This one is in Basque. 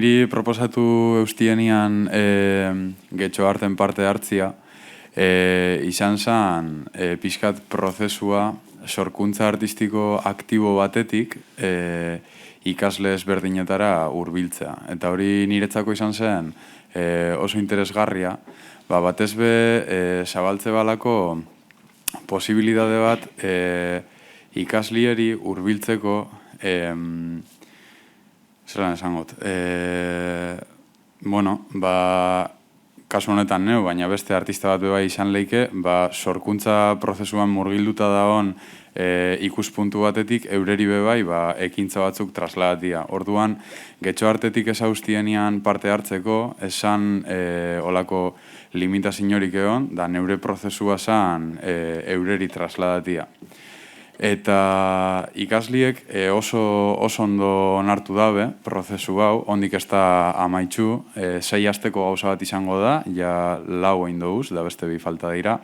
niri proposatu eustienian getxo arten parte hartzia, izan zen pixkat prozesua sorkuntza artistiko aktibo batetik ikasle ezberdinetara hurbiltzea. Eta hori niretzako izan zen oso interesgarria, batez be zabaltze balako posibilidade bat ikaslieri hurbiltzeko zelan esangot. Kasu honetan neu, baina beste artista bat beba izan leike, sorkuntza prozesuan murgilduta dagoen ikuspuntu batetik eureri bebai ekintza batzuk trasladatia. Orduan, getxo artetik ezaustienian parte hartzeko, esan olako limitaziorik egon, da neure prozesua zan eureri trasladatia. Eta ikasliek oso ondo onartu dabe prozesu hau, ondik ez da amaitxu, 6 asteko gauza bat izango da, ja 4 egin doguz, da beste 2 falta dira.